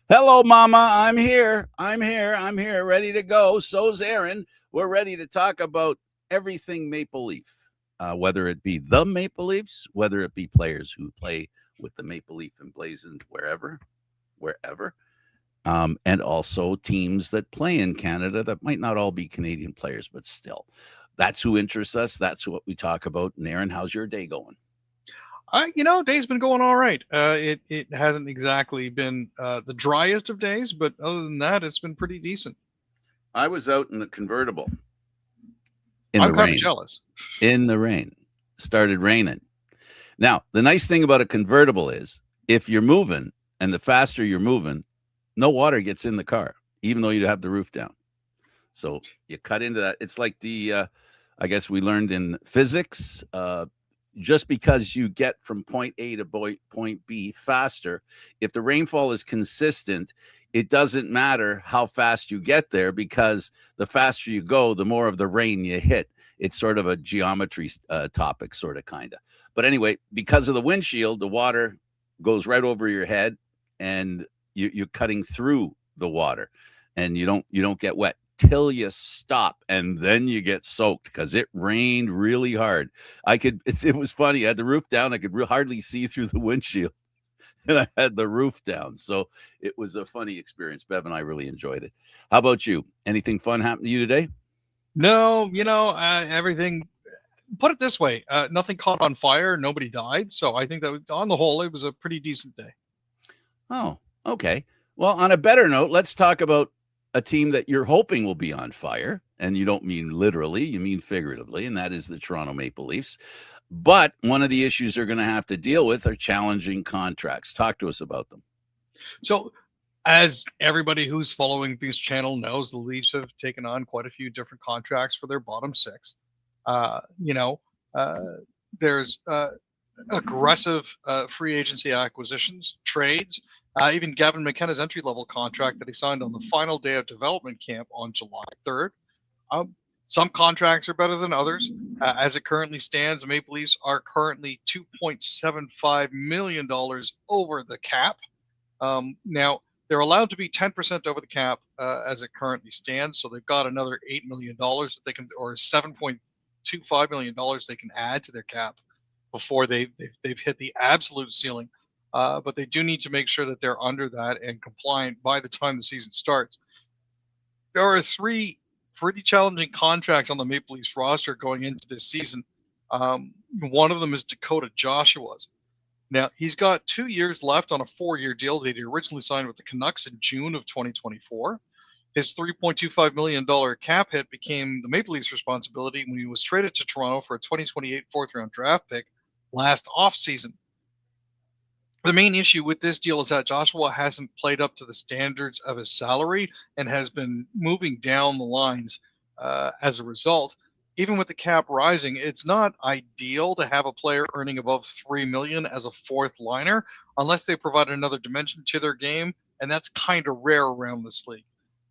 Hello, Mama. I'm here. I'm here, ready to go. So's Aaron. We're ready to talk about everything Maple Leaf, whether it be the Maple Leafs, whether it be players who play with the Maple Leaf emblazoned wherever, and also teams that play in Canada that might not all be Canadian players, but still. That's who interests us. That's what we talk about. And Aaron, how's your day going? Day's been going all right. It hasn't exactly been the driest of days, but other than that, it's been pretty decent. I was out in the convertible in I'm the kind of rain. jealous. In the rain. Started raining. Now, the nice thing about a convertible is if you're moving and the faster you're moving, no water gets in the car, even though you have the roof down. So you cut into that. It's like I guess we learned in physics, just because you get from point A to point B faster, if the rainfall is consistent, it doesn't matter how fast you get there because the faster you go, the more of the rain you hit. It's sort of a geometry topic, sort of, kind of. But anyway, because of the windshield, the water goes right over your head, and you're cutting through the water, and you don't get wet till you stop, and then you get soaked because it rained really hard. It was funny. I had the roof down. I could hardly see through the windshield, and I had the roof down. So it was a funny experience. Bev and I really enjoyed it. How about you? Anything fun happened to you today? No, everything. Put it this way: nothing caught on fire, nobody died. So I think that on the whole, it was a pretty decent day. Oh, okay. Well, on a better note, let's talk about a team that you're hoping will be on fire. And you don't mean literally, you mean figuratively, and that is the Toronto Maple Leafs. But one of the issues they're going to have to deal with are challenging contracts. Talk to us about them. So, as everybody who's following this channel knows, the Leafs have taken on quite a few different contracts for their bottom six. Uh, you know, uh, there's aggressive free agency acquisitions, trades, even Gavin McKenna's entry level contract that he signed on the final day of development camp on July 3rd. Um, some contracts are better than others. As it currently stands, the Maple Leafs are currently $2.75 million over the cap. Now, they're allowed to be 10% over the cap as it currently stands. So they've got another $8 million that they can, or $7.25 million they can add to their cap before they've hit the absolute ceiling. But they do need to make sure that they're under that and compliant by the time the season starts. There are three pretty challenging contracts on the Maple Leafs roster going into this season. One of them is Dakota Joshua's. Now, he's got 2 years left on a 4-year deal that he originally signed with the Canucks in June of 2024. His $3.25 million cap hit became the Maple Leafs' responsibility when he was traded to Toronto for a 2028 fourth-round draft pick last offseason. The main issue with this deal is that Joshua hasn't played up to the standards of his salary and has been moving down the lines as a result. Even with the cap rising, it's not ideal to have a player earning above $3 million as a fourth liner unless they provide another dimension to their game, and that's kind of rare around this league.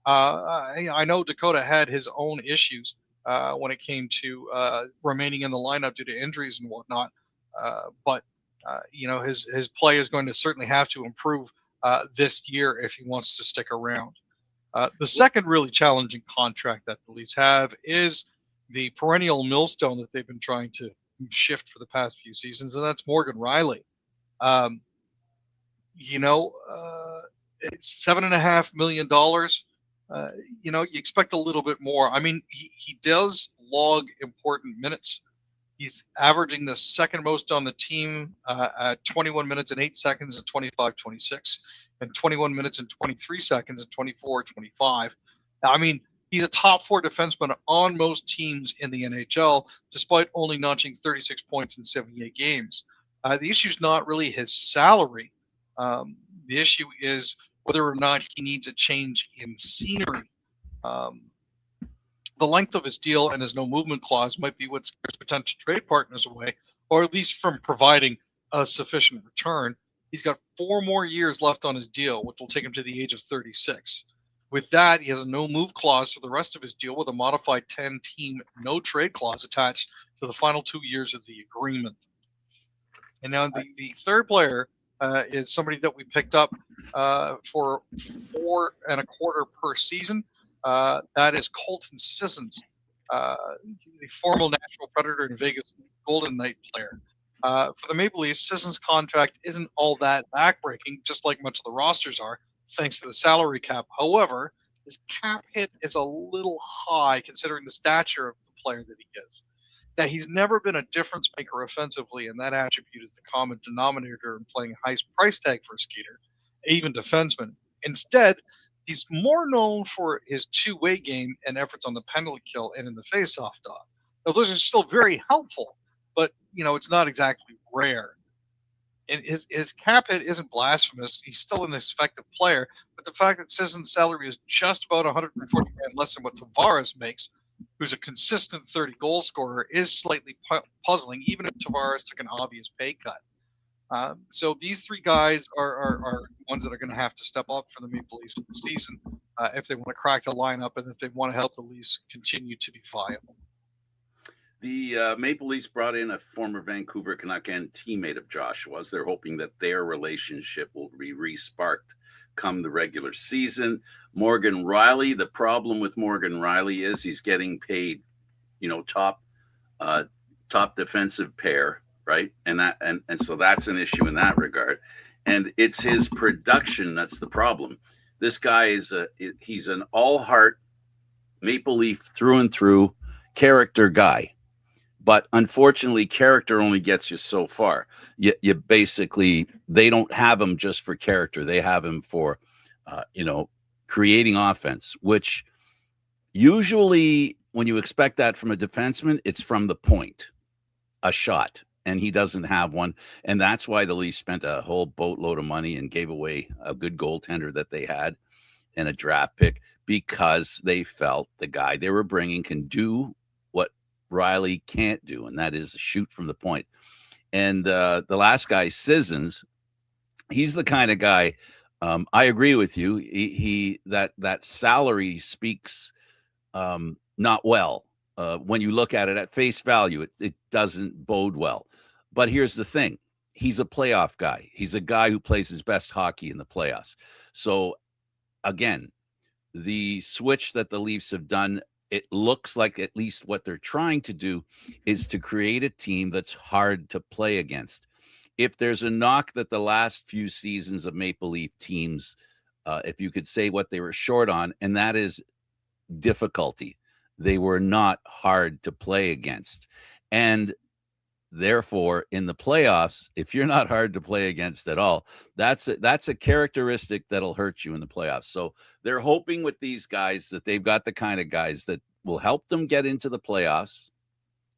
I know Dakota had his own issues when it came to remaining in the lineup due to injuries and whatnot, but his play is going to certainly have to improve this year if he wants to stick around. The second really challenging contract that the Leafs have is the perennial millstone that they've been trying to shift for the past few seasons, and that's Morgan Riley. Um, it's $7.5 million. You expect a little bit more. I mean, he does log important minutes. He's averaging the second most on the team at 21 minutes and 8 seconds at 25-26, and 21 minutes and 23 seconds at 24-25. I mean, he's a top four defenseman on most teams in the NHL, despite only notching 36 points in 78 games. The issue is not really his salary. The issue is whether or not he needs a change in scenery. The length of his deal and his no movement clause might be what scares potential trade partners away, or at least from providing a sufficient return. He's got 4 more years left on his deal, which will take him to the age of 36. With that, he has a no move clause for the rest of his deal with a modified 10-team no trade clause attached to the final 2 years of the agreement. And now the third player is somebody that we picked up for 4.25 per season. That is Colton Sissons, the former National Predator and Vegas Golden Knight player. For the Maple Leafs, Sissons' contract isn't all that backbreaking, just like much of the rosters are, thanks to the salary cap. However, his cap hit is a little high considering the stature of the player that he is. Now, he's never been a difference maker offensively, and that attribute is the common denominator in playing a high price tag for a skater, even defenseman. Instead, he's more known for his two-way game and efforts on the penalty kill and in the face-off dot. Now, those are still very helpful, but it's not exactly rare. And his cap hit isn't blasphemous. He's still an effective player, but the fact that Sisson's salary is just about 140 grand less than what Tavares makes, who's a consistent 30 goal scorer, is slightly puzzling, even if Tavares took an obvious pay cut. So these three guys are ones that are going to have to step up for the Maple Leafs this season if they want to crack the lineup and if they want to help the Leafs continue to be viable. The Maple Leafs brought in a former Vancouver Canuck and teammate of Joshua's. They're hoping that their relationship will be re-sparked come the regular season. Morgan Rielly, the problem with Morgan Rielly is he's getting paid, top defensive pair, right? And so that's an issue in that regard. And it's his production that's the problem. This guy he's an all-heart Maple Leaf through and through character guy. But unfortunately, character only gets you so far. You basically, they don't have him just for character. They have him for, creating offense, which usually when you expect that from a defenseman, it's from the point, a shot, and he doesn't have one. And that's why the Leafs spent a whole boatload of money and gave away a good goaltender that they had and a draft pick because they felt the guy they were bringing can do what Rielly can't do, and that is shoot from the point. And the last guy, Sissons, he's the kind of guy. I agree with you. That salary speaks not well when you look at it at face value. It doesn't bode well. But here's the thing: he's a playoff guy. He's a guy who plays his best hockey in the playoffs. So again, the switch that the Leafs have done, it looks like at least what they're trying to do is to create a team that's hard to play against. If there's a knock that the last few seasons of Maple Leaf teams, if you could say what they were short on, and that is difficulty. They were not hard to play against. And therefore, in the playoffs, if you're not hard to play against at all, that's a characteristic that'll hurt you in the playoffs. So they're hoping with these guys that they've got the kind of guys that will help them get into the playoffs,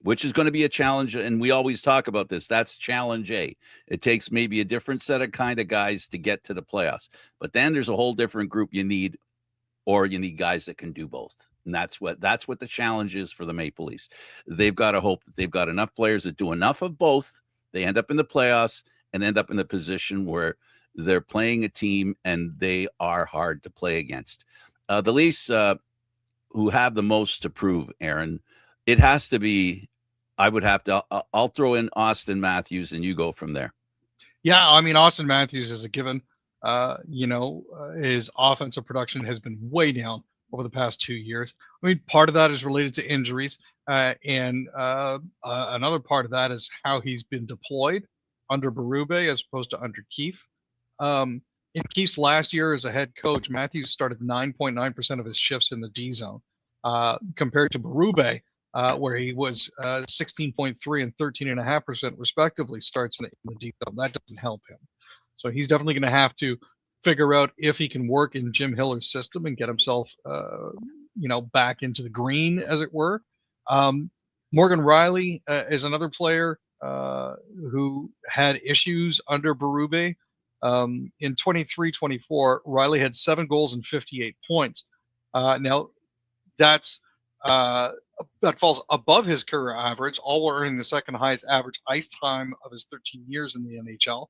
which is going to be a challenge. And we always talk about this. That's challenge A. It takes maybe a different set of kind of guys to get to the playoffs. But then there's a whole different group you need, or you need guys that can do both. And that's what the challenge is for the Maple Leafs. They've got to hope that they've got enough players that do enough of both. They end up in the playoffs and end up in a position where they're playing a team and they are hard to play against. The Leafs, who have the most to prove, Aaron, it has to be, I'll throw in Austin Matthews and you go from there. Yeah, I mean, Austin Matthews is a given. His offensive production has been way down over the past 2 years. I mean, part of that is related to injuries. And another part of that is how he's been deployed under Berube as opposed to under Keefe. In Keefe's last year as a head coach, Matthews started 9.9% of his shifts in the D zone, compared to Berube, where he was 16.3 and 13.5% respectively starts in the D zone. That doesn't help him. So he's definitely going to have to figure out if he can work in Jim Hiller's system and get himself, back into the green, as it were. Morgan Rielly is another player who had issues under Berube. In 23-24, Rielly had 7 goals and 58 points. Now, that falls above his career average, all while earning the second highest average ice time of his 13 years in the NHL.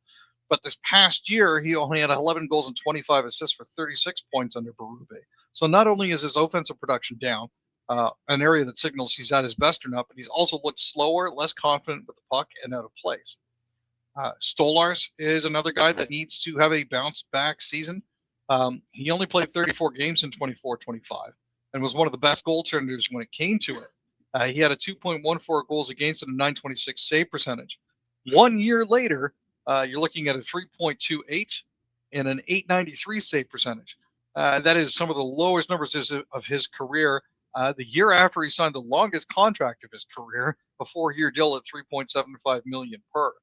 But this past year, he only had 11 goals and 25 assists for 36 points under Berube. So not only is his offensive production down, an area that signals he's at his best or not, but he's also looked slower, less confident with the puck, and out of place. Stolars is another guy that needs to have a bounce back season. He only played 34 games in 24-25 and was one of the best goaltenders when it came to it. He had a 2.14 goals against and a 926 save percentage. 1 year later, you're looking at a 3.28 and an 893 save percentage. That is some of the lowest numbers of his career. The year after he signed the longest contract of his career, a 4-year deal at $3.75 million per.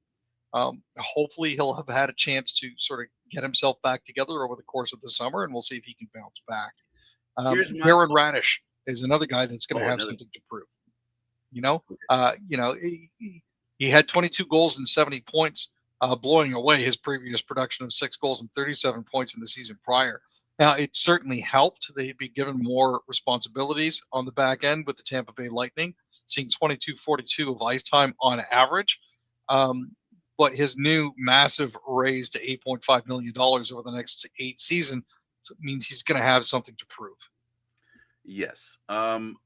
Hopefully he'll have had a chance to sort of get himself back together over the course of the summer, and we'll see if he can bounce back. Darren Radish is another guy that's going to have something to prove. He had 22 goals and 70 points, blowing away his previous production of 6 goals and 37 points in the season prior. Now, it certainly helped. They'd be given more responsibilities on the back end with the Tampa Bay Lightning, seeing 22-42 of ice time on average. But his new massive raise to $8.5 million over the next 8 seasons means he's going to have something to prove. Yes.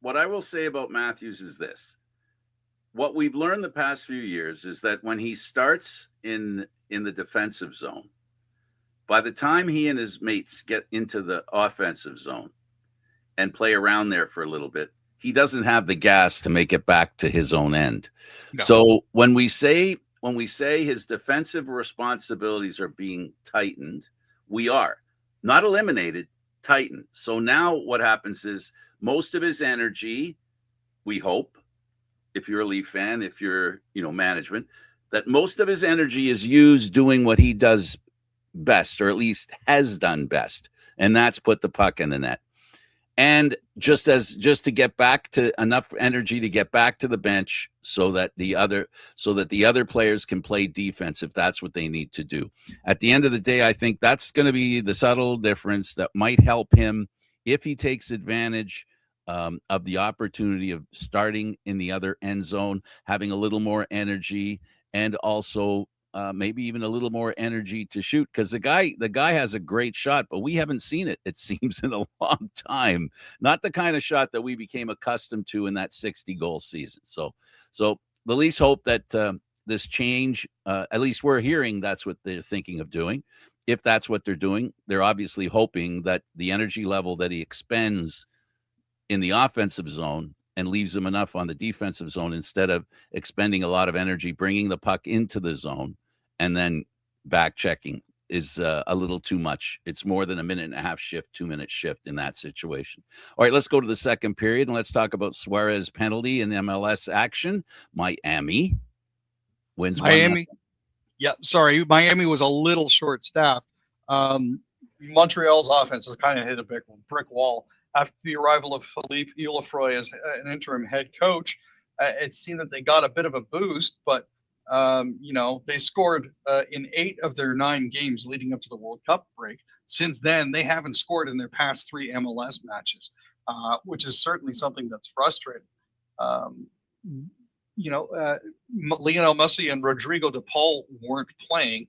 What I will say about Matthews is this. What we've learned the past few years is that when he starts in the defensive zone, by the time he and his mates get into the offensive zone and play around there for a little bit, he doesn't have the gas to make it back to his own end. No. So when we say his defensive responsibilities are being tightened, we are not eliminated, tightened. So now what happens is most of his energy, we hope, if you're a Leaf fan, if you're, management, that most of his energy is used doing what he does best, or at least has done best, and that's put the puck in the net. And just to get back to enough energy to get back to the bench so that the other players can play defense if that's what they need to do. At the end of the day, I think that's going to be the subtle difference that might help him if he takes advantage of the opportunity of starting in the other end zone, having a little more energy, and also maybe even a little more energy to shoot, because the guy has a great shot, but we haven't seen it seems, in a long time. Not the kind of shot that we became accustomed to in that 60-goal season. So the Leafs hope that this change, at least we're hearing that's what they're thinking of doing. If that's what they're doing, they're obviously hoping that the energy level that he expends in the offensive zone and leaves him enough on the defensive zone, instead of expending a lot of energy bringing the puck into the zone and then back checking, is a little too much. It's more than a 1.5-minute shift, 2-minute shift in that situation. All right, let's go to the second period and let's talk about Suarez penalty in MLS action. Miami wins. Miami. Yeah, sorry. Miami was a little short-staffed. Montreal's offense has kind of hit a brick wall. After the arrival of Philippe Ulafroy as an interim head coach, it seemed that they got a bit of a boost, but they scored in 8 of their 9 games leading up to the World Cup break. Since then, they haven't scored in their past 3 MLS matches, which is certainly something that's frustrating. Lionel Messi and Rodrigo de Paul weren't playing,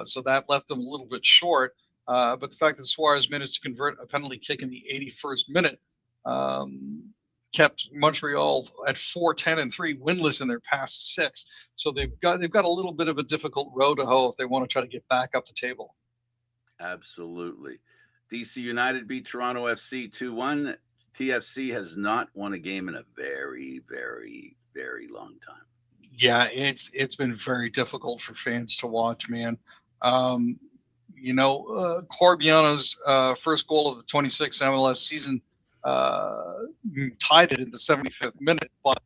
so that left them a little bit short. But the fact that Suarez managed to convert a penalty kick in the 81st minute kept Montreal at 4-10-3, winless in their past 6. So they've got a little bit of a difficult road to hoe if they want to try to get back up the table. Absolutely. DC United beat Toronto FC 2-1. TFC has not won a game in a very, very, very long time. Yeah, it's been very difficult for fans to watch, man. Corbiano's first goal of the 26th MLS season tied it in the 75th minute, but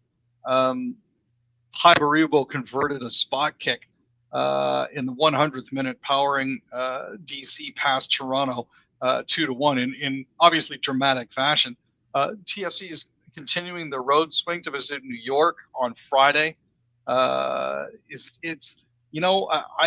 Hybarubo converted a spot kick in the 100th minute, powering DC past Toronto 2-1 in obviously dramatic fashion. TFC is continuing the road swing to visit New York on Friday. I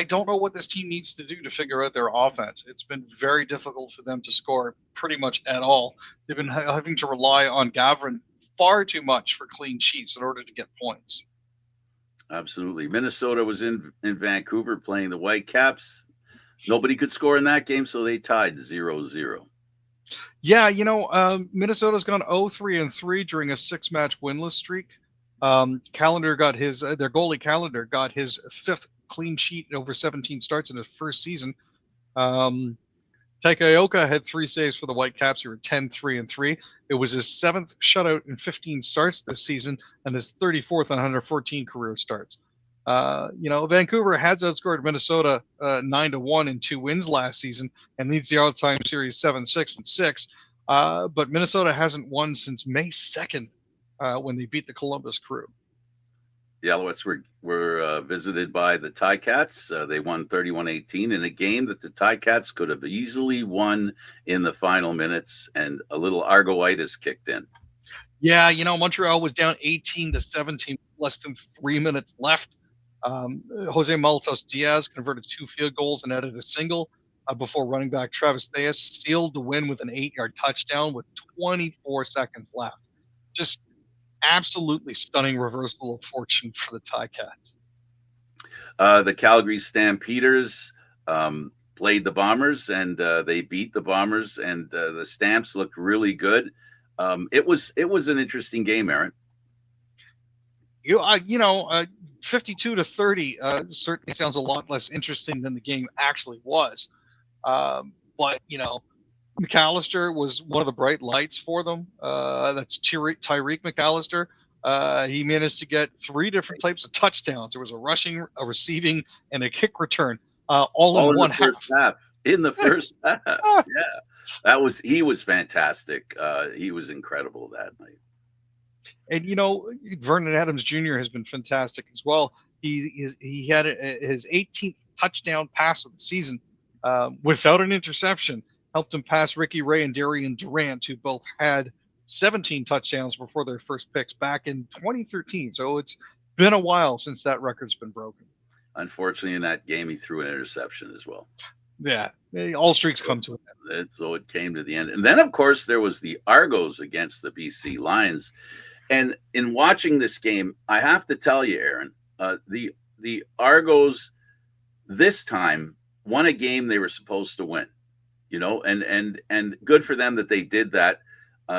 don't know what this team needs to do to figure out their offense. It's been very difficult for them to score pretty much at all. They've been having to rely on Gavrin far too much for clean sheets in order to get points. Absolutely. Minnesota was in Vancouver playing the Whitecaps. Nobody could score in that game, so they tied 0-0. Yeah, Minnesota's gone 0-3-3 during a 6-match winless streak. Their goalie Calendar got his 5th clean sheet over 17 starts in his first season. Takaoka had 3 saves for the Whitecaps. He were 10-3-3. It was his 7th shutout in 15 starts this season and his 34th on 114 career starts. Vancouver has outscored Minnesota 9-1 in 2 wins last season and leads the all-time series 7-6-6. But Minnesota hasn't won since May 2nd when they beat the Columbus Crew. The Alouettes were visited by the Ticats. They won 31-18 in a game that the Ticats could have easily won in the final minutes, and a little Argoitis kicked in. Yeah, Montreal was down 18-17, less than 3 minutes left. Jose Malatos Diaz converted 2 field goals and added a single before running back Travis Theus sealed the win with an 8-yard touchdown with 24 seconds left. Just absolutely stunning reversal of fortune for the Ticats. The Calgary Stampeders played the Bombers, and they beat the Bombers, and the Stamps looked really good. It was an interesting game, Aaron. 52-30 certainly sounds a lot less interesting than the game actually was. But McAllister was one of the bright lights for them. That's Tyreek McAllister. He managed to get 3 different types of touchdowns. There was a rushing, a receiving, and a kick return, all in one half. In the first half, yeah, he was fantastic. He was incredible that night. And Vernon Adams Jr. has been fantastic as well. He had his 18th touchdown pass of the season without an interception. Helped him pass Ricky Ray and Darian Durant, who both had 17 touchdowns before their first picks back in 2013. So it's been a while since that record's been broken. Unfortunately, in that game, he threw an interception as well. Yeah, all streaks come to an end. So it came to the end. And then, of course, there was the Argos against the BC Lions. And in watching this game, I have to tell you, Aaron, the Argos this time won a game they were supposed to win. And good for them that they did that.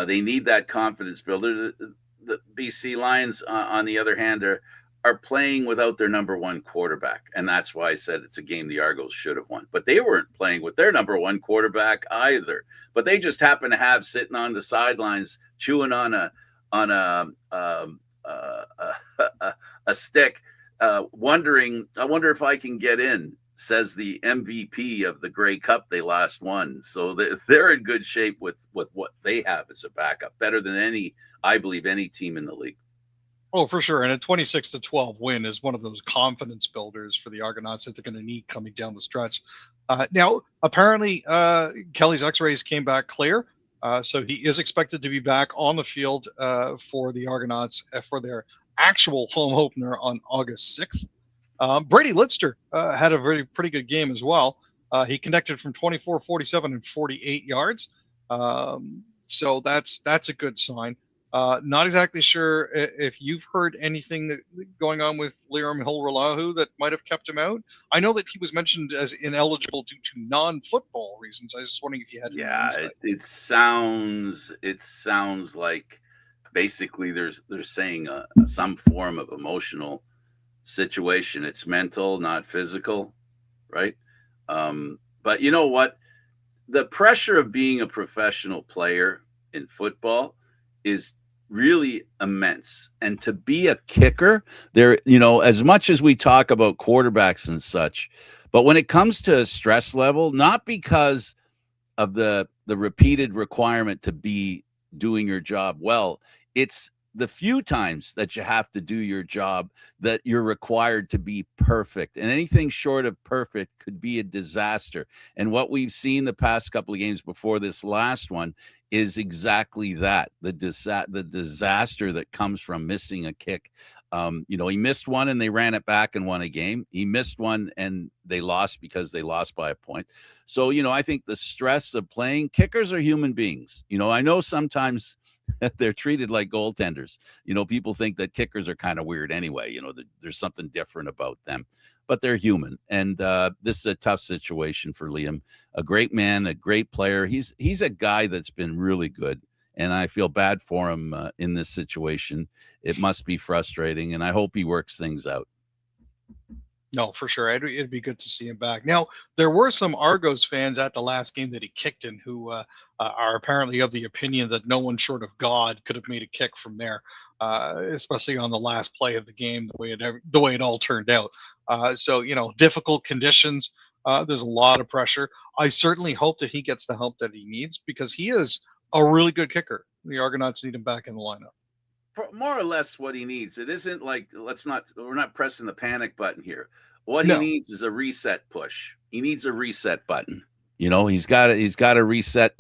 They need that confidence builder. The BC Lions, on the other hand, are playing without their number 1 quarterback. And that's why I said it's a game the Argos should have won. But they weren't playing with their number 1 quarterback either. But they just happened to have sitting on the sidelines, chewing on a stick, wondering, I wonder if I can get in, says the MVP of the Grey Cup they last won. So they're in good shape with what they have as a backup, better than I believe any team in the league. Oh, for sure. And a 26-12 win is one of those confidence builders for the Argonauts that they're going to need coming down the stretch. Now, apparently, Kelly's x-rays came back clear. So he is expected to be back on the field for the Argonauts for their actual home opener on August 6th. Brady Litster had a pretty good game as well. He connected from 24, 47, and 48 yards. So that's a good sign. Not exactly sure if you've heard anything going on with Liram Hilralahu that might have kept him out. I know that he was mentioned as ineligible due to non-football reasons. I was just wondering if you had any insight. It sounds like basically they're saying some form of emotional situation. It's mental, not physical, right? But you know what? The pressure of being a professional player in football is really immense. And to be a kicker, there, as much as we talk about quarterbacks and such, but when it comes to stress level, not because of the repeated requirement to be doing your job well, it's the few times that you have to do your job that you're required to be perfect, and anything short of perfect could be a disaster. And what we've seen the past couple of games before this last one is exactly that, the disaster that comes from missing a kick. He missed one and they ran it back and won a game. He missed one and they lost because they lost by a point. So, I think the stress of playing, kickers are human beings. I know sometimes they're treated like goaltenders. People think that kickers are kind of weird anyway. There's something different about them, but they're human. And this is a tough situation for Liam. A great man, a great player. He's a guy that's been really good, and I feel bad for him in this situation. It must be frustrating, and I hope he works things out. No, for sure. It'd be good to see him back. Now, there were some Argos fans at the last game that he kicked in who are apparently of the opinion that no one short of God could have made a kick from there, especially on the last play of the game, the way it all turned out. So, difficult conditions. There's a lot of pressure. I certainly hope that he gets the help that he needs because he is a really good kicker. The Argonauts need him back in the lineup. More or less what he needs. It isn't like we're not pressing the panic button here. What he No. needs is a reset push. He needs a reset button. He's got to reset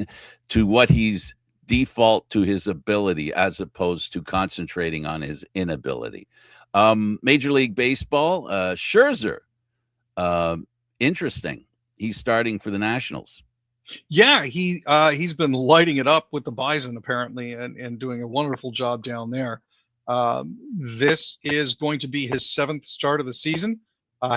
to what he's default to his ability as opposed to concentrating on his inability. Major League Baseball, Scherzer. Interesting. He's starting for the Nationals. Yeah, he's been lighting it up with the Bison apparently, and doing a wonderful job down there. This is going to be his 7th start of the season.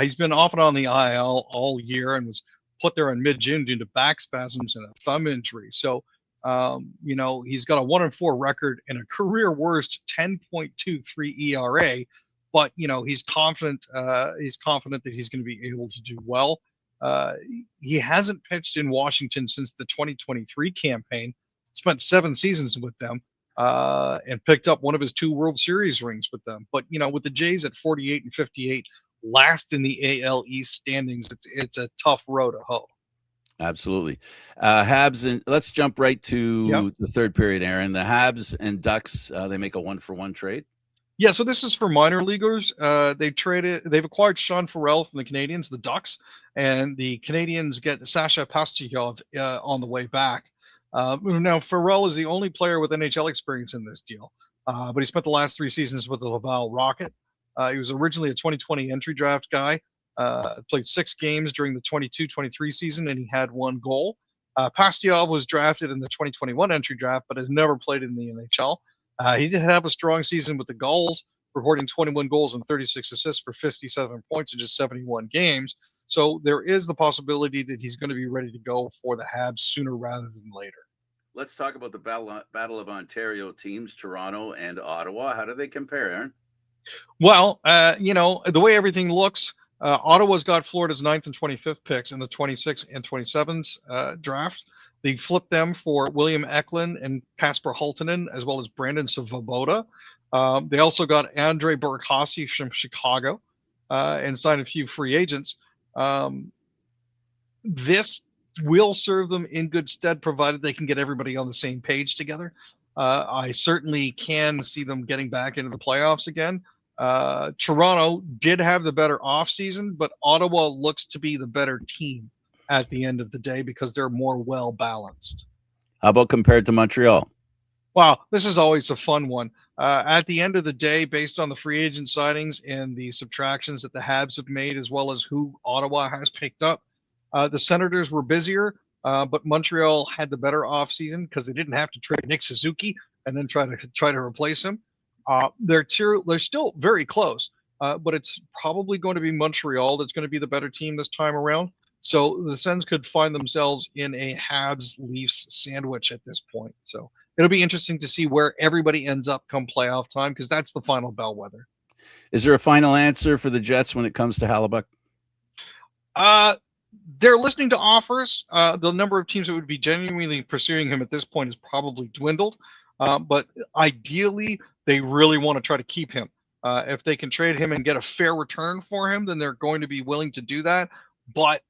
He's been off and on the IL all year and was put there in mid-June due to back spasms and a thumb injury. So, he's got a 1-4 record and a career worst 10.23 ERA. But he's confident. He's confident that he's going to be able to do well. He hasn't pitched in Washington since the 2023 campaign, spent 7 seasons with them, and picked up one of his 2 World Series rings with them. But, with the Jays at 48 and 58, last in the AL East standings, it's a tough row to hoe. Absolutely. Habs, and let's jump right to the third period, Aaron. The Habs and Ducks, they make a 1-for-1 trade. Yeah, so this is for minor leaguers. They've acquired Sean Farrell from the Canadians, the Ducks, and the Canadians get Sasha Pastujov on the way back. Now, Farrell is the only player with NHL experience in this deal, but he spent the last 3 seasons with the Laval Rocket. He was originally a 2020 entry draft guy, played 6 games during the 22-23 season, and he had 1 goal. Pastujov was drafted in the 2021 entry draft, but has never played in the NHL. He did have a strong season with the Gulls, recording 21 goals and 36 assists for 57 points in just 71 games. So there is the possibility that he's going to be ready to go for the Habs sooner rather than later. Let's talk about the Battle of Ontario teams, Toronto and Ottawa. How do they compare, Aaron? Well, the way everything looks, Ottawa's got Florida's 9th and 25th picks in the 26th and 27th draft. They flipped them for William Eklund and Kasper Halttunen, as well as Brandon Svoboda. They also got Andre Burakovsky from Chicago and signed a few free agents. This will serve them in good stead, provided they can get everybody on the same page together. I certainly can see them getting back into the playoffs again. Toronto did have the better offseason, but Ottawa looks to be the better team at the end of the day because they're more well balanced. How about compared to Montreal? Wow, this is always a fun one. At the end of the day, based on the free agent signings and the subtractions that the Habs have made, as well as who Ottawa has picked up, the Senators were busier, but Montreal had the better offseason because they didn't have to trade Nick Suzuki and then try to replace him. They're still very close, but it's probably going to be Montreal that's going to be the better team this time around. So the Sens could find themselves in a Habs-Leafs sandwich at this point. So it'll be interesting to see where everybody ends up come playoff time because that's the final bellwether. Is there a final answer for the Jets when it comes to Hellebuyck? They're listening to offers. The number of teams that would be genuinely pursuing him at this point has probably dwindled. But ideally, they really want to try to keep him. If they can trade him and get a fair return for him, then they're going to be willing to do that. But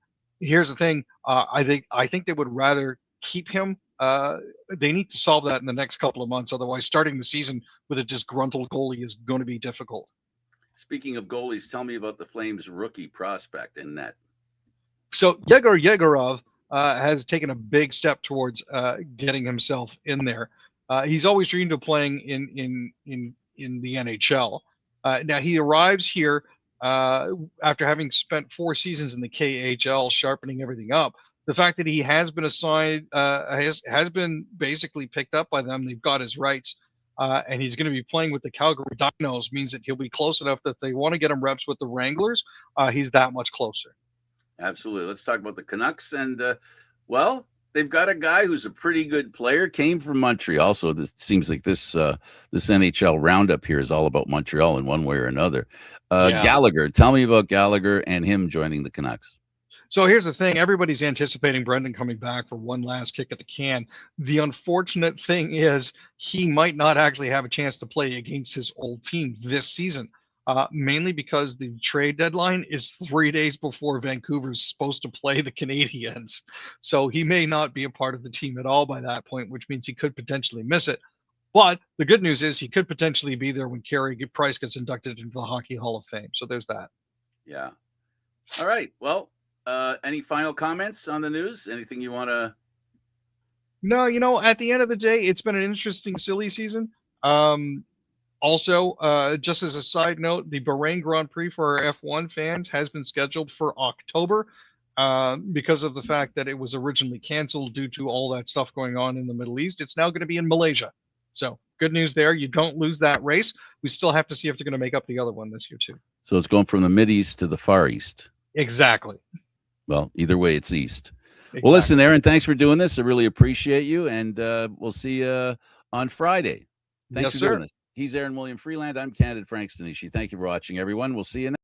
here's the thing. I think they would rather keep him. They need to solve that in the next couple of months. Otherwise, starting the season with a disgruntled goalie is going to be difficult. Speaking of goalies, tell me about the Flames rookie prospect in net. So Yegorov has taken a big step towards getting himself in there. He's always dreamed of playing in the NHL. Now he arrives here after having spent 4 seasons in the KHL, sharpening everything up. The fact that he has been assigned, has been basically picked up by them. They've got his rights, and he's going to be playing with the Calgary Dinos. Means that he'll be close enough that if they want to get him reps with the Wranglers, he's that much closer. Absolutely. Let's talk about the Canucks. And, well, they've got a guy who's a pretty good player, came from Montreal. So this seems like this NHL roundup here is all about Montreal in one way or another. Yeah. Gallagher, tell me about Gallagher and him joining the Canucks. So here's the thing. Everybody's anticipating Brendan coming back for one last kick at the can. The unfortunate thing is he might not actually have a chance to play against his old team this season, mainly because the trade deadline is 3 days before Vancouver's supposed to play the Canadiens. So he may not be a part of the team at all by that point, which means he could potentially miss it. But the good news is he could potentially be there when Carey Price gets inducted into the Hockey Hall of Fame. So there's that. Yeah. All right. Well, any final comments on the news? Anything you want to? No, at the end of the day, it's been an interesting, silly season. Also, just as a side note, the Bahrain Grand Prix for our F1 fans has been scheduled for October because of the fact that it was originally canceled due to all that stuff going on in the Middle East. It's now going to be in Malaysia. So good news there. You don't lose that race. We still have to see if they're going to make up the other one this year, too. So it's going from the Mideast to the Far East. Exactly. Well, either way, it's East. Exactly. Well, listen, Aaron, thanks for doing this. I really appreciate you. And we'll see you on Friday. Thanks for doing this. He's Aaron William Freeland. I'm Candid Frank Stanishi. Thank you for watching, everyone. We'll see you next.